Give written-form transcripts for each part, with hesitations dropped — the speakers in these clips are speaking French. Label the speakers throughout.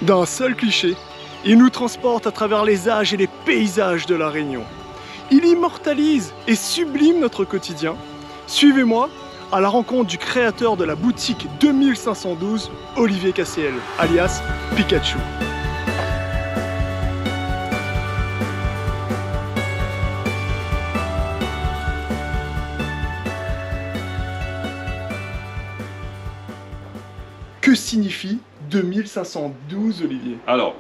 Speaker 1: D'un seul cliché, il nous transporte à travers les âges et les paysages de La Réunion. Il immortalise et sublime notre quotidien. Suivez-moi à la rencontre du créateur de la boutique 2512, Olivier Cassiel, alias Pikachu. Que signifie 2512, Olivier?
Speaker 2: Alors,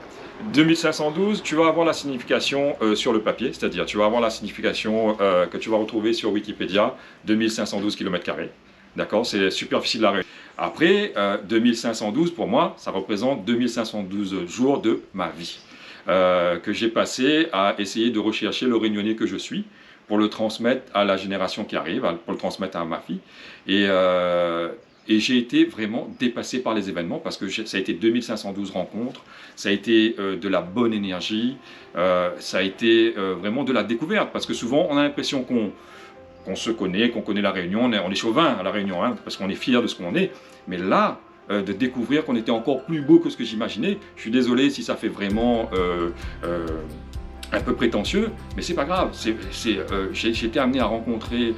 Speaker 2: 2512, tu vas avoir la signification sur le papier, c'est-à-dire tu vas avoir la signification que tu vas retrouver sur Wikipédia, 2512 km². D'accord, c'est superficie de la Réunion. Après, 2512, pour moi, ça représente 2512 jours de ma vie que j'ai passé à essayer de rechercher le Réunionnais que je suis pour le transmettre à la génération qui arrive, pour le transmettre à ma fille. Et j'ai été vraiment dépassé par les événements parce que ça a été 2512 rencontres, ça a été de la bonne énergie, ça a été vraiment de la découverte. Parce que souvent, on a l'impression qu'on se connaît, qu'on connaît la Réunion, on est chauvin à la Réunion, hein, parce qu'on est fier de ce qu'on est. Mais là, de découvrir qu'on était encore plus beau que ce que j'imaginais, je suis désolé si ça fait vraiment un peu prétentieux, mais c'est pas grave. J'ai été amené à rencontrer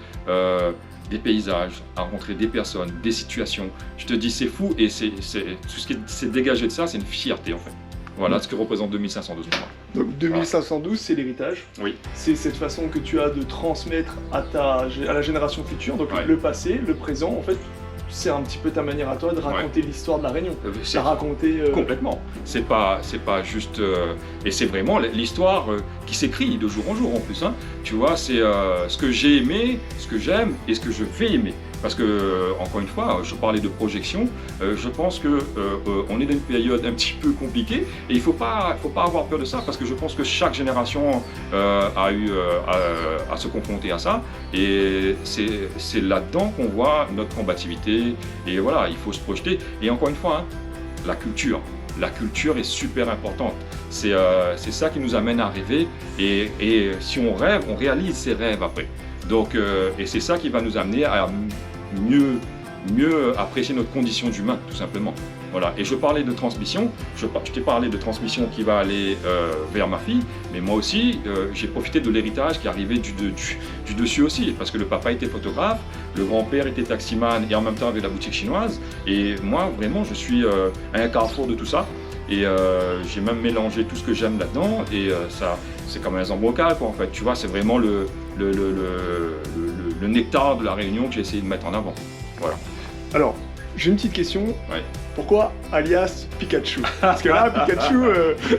Speaker 2: des paysages, à rencontrer des personnes, des situations. Je te dis, c'est fou, et tout ce qui s'est dégagé de ça, c'est une fierté en fait. Voilà ce que représente 2512 pour moi.
Speaker 1: Donc 2512, c'est l'héritage.
Speaker 2: Oui.
Speaker 1: C'est cette façon que tu as de transmettre à la génération future, donc le passé, le présent, en fait, c'est un petit peu ta manière à toi de raconter l'histoire de la Réunion. C'est raconter...
Speaker 2: Complètement. C'est pas juste... et c'est vraiment l'histoire qui s'écrit de jour en jour en plus. Hein. Tu vois, c'est ce que j'ai aimé, ce que j'aime et ce que je vais aimer. Parce que, encore une fois, je parlais de projection, je pense qu'on est dans une période un petit peu compliquée et il ne faut pas avoir peur de ça parce que je pense que chaque génération a eu à se confronter à ça et c'est là-dedans qu'on voit notre combativité et voilà, il faut se projeter. Et encore une fois, hein, la culture est super importante. C'est ça qui nous amène à rêver et si on rêve, on réalise ses rêves après. Donc, et c'est ça qui va nous amener à mieux apprécier notre condition d'humain, tout simplement. Voilà. Et je parlais de transmission, je t'ai parlé de transmission qui va aller vers ma fille, mais moi aussi, j'ai profité de l'héritage qui arrivait du dessus aussi, parce que le papa était photographe, le grand-père était taximan et en même temps avait la boutique chinoise, et moi, vraiment, je suis à un carrefour de tout ça, et j'ai même mélangé tout ce que j'aime là-dedans, et ça, c'est comme un zambocal, quoi, en fait, tu vois, c'est vraiment le nectar de la Réunion que j'ai essayé de mettre en avant. Voilà.
Speaker 1: Alors, j'ai une petite question.
Speaker 2: Ouais.
Speaker 1: Pourquoi alias Pikachu? Parce que là, Pikachu...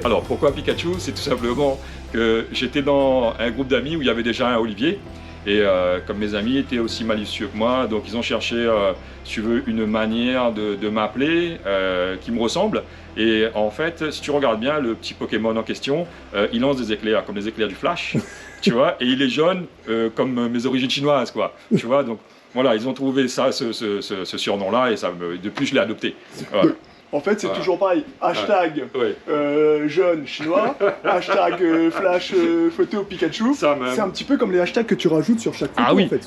Speaker 2: Alors, pourquoi Pikachu? C'est tout simplement que j'étais dans un groupe d'amis où il y avait déjà un Olivier. Et comme mes amis étaient aussi malicieux que moi, donc ils ont cherché, si tu veux, une manière de m'appeler qui me ressemble. Et en fait, si tu regardes bien, le petit Pokémon en question, il lance des éclairs, comme les éclairs du Flash, tu vois, et il est jaune comme mes origines chinoises, quoi, tu vois, donc voilà, ils ont trouvé ça, ce surnom-là, et ça, depuis, je l'ai adopté. Voilà.
Speaker 1: En fait, c'est toujours pareil. Hashtag jeune chinois, hashtag flash photo Pikachu. C'est un petit peu comme les hashtags que tu rajoutes sur chaque photo, en fait.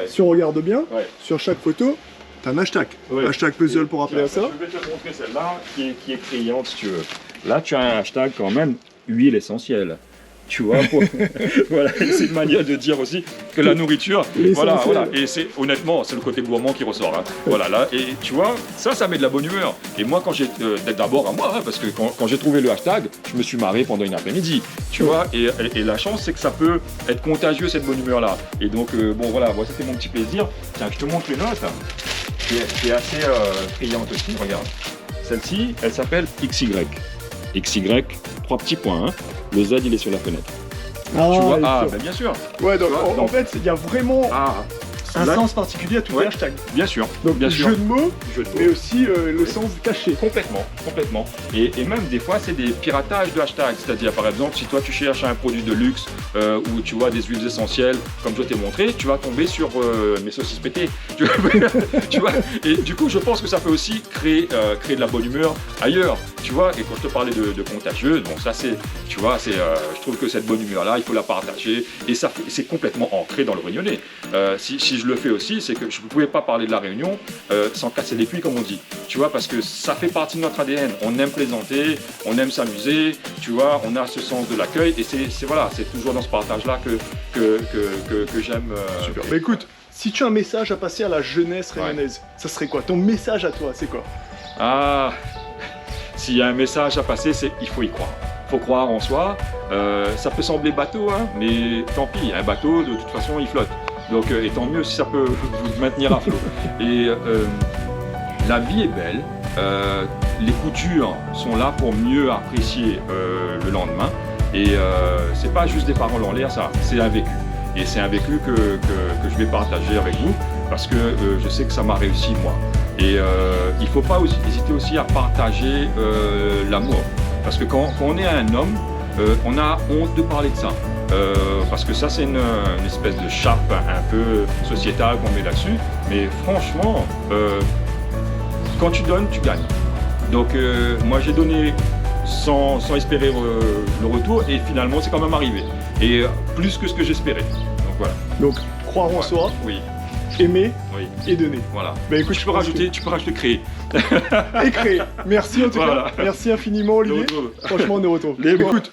Speaker 1: Si on regarde bien, sur chaque photo, t'as un hashtag. Hashtag puzzle pour rappeler à ça.
Speaker 2: Je vais te montrer celle-là qui est criante, si tu veux. Là, tu as un hashtag quand même, huile essentielle. Tu vois, voilà, c'est une manière de dire aussi que la nourriture, voilà, et c'est honnêtement, c'est le côté gourmand qui ressort, hein. Voilà, là, et tu vois, ça met de la bonne humeur. Et moi, quand j'ai, d'abord à moi, hein, parce que quand j'ai trouvé le hashtag, je me suis marré pendant une après-midi, tu vois, et la chance, c'est que ça peut être contagieux, cette bonne humeur-là. Et donc, bon, voilà, moi, c'était mon petit plaisir. Tiens, je te montre une autre, qui est assez criante aussi, regarde. Celle-ci, elle s'appelle XY. XY, 3 petits points, hein. Le Z, il est sur la fenêtre. Tu vois, ben bien sûr.
Speaker 1: Ouais, donc en fait, il y a vraiment un sens particulier à tous les hashtags.
Speaker 2: Bien sûr.
Speaker 1: Donc,
Speaker 2: bien sûr.
Speaker 1: Jeu de mots, mais aussi le sens caché.
Speaker 2: Complètement. Et même des fois, c'est des piratages de hashtags. C'est-à-dire, par exemple, si toi tu cherches un produit de luxe ou tu vois des huiles essentielles, comme je t'ai montré, tu vas tomber sur mes saucisses pétées. Tu vois. Et du coup, je pense que ça peut aussi créer de la bonne humeur ailleurs. Tu vois. Et quand je te parlais de contagieux, bon, ça c'est, tu vois, je trouve que cette bonne humeur-là, il faut la partager. Et ça, c'est complètement ancré dans le Réunionnais. Si je le fais aussi, c'est que je ne pouvais pas parler de la Réunion sans casser les couilles, comme on dit. Tu vois, parce que ça fait partie de notre ADN. On aime plaisanter, on aime s'amuser, tu vois, on a ce sens de l'accueil. Et c'est toujours dans ce partage-là que j'aime.
Speaker 1: Super. Bah écoute, si tu as un message à passer à la jeunesse réunionnaise, ça serait quoi? Ton message à toi, c'est quoi?
Speaker 2: Ah, s'il y a un message à passer, c'est il faut y croire. Il faut croire en soi. Ça peut sembler bateau, hein, mais tant pis, un bateau, de toute façon, il flotte. Donc, et tant mieux si ça peut vous maintenir à flot. Et la vie est belle. Les coups durs sont là pour mieux apprécier le lendemain. Et c'est pas juste des paroles en l'air, ça, c'est un vécu. Et c'est un vécu que je vais partager avec vous parce que je sais que ça m'a réussi moi. Et il ne faut pas hésiter aussi à partager l'amour. Parce que quand on est un homme, on a honte de parler de ça. Parce que ça, c'est une espèce de chape un peu sociétale qu'on met là-dessus. Mais franchement, quand tu donnes, tu gagnes. Donc moi, j'ai donné sans espérer le retour et finalement, c'est quand même arrivé. Et plus que ce que j'espérais. Donc voilà.
Speaker 1: Donc croire en soi.
Speaker 2: Oui.
Speaker 1: Aimer et donner.
Speaker 2: Voilà.
Speaker 1: Bah, écoute,
Speaker 2: tu peux rajouter créer.
Speaker 1: Et créer. Merci en tout cas. Merci infiniment Olivier. Franchement, on est retour. Écoute.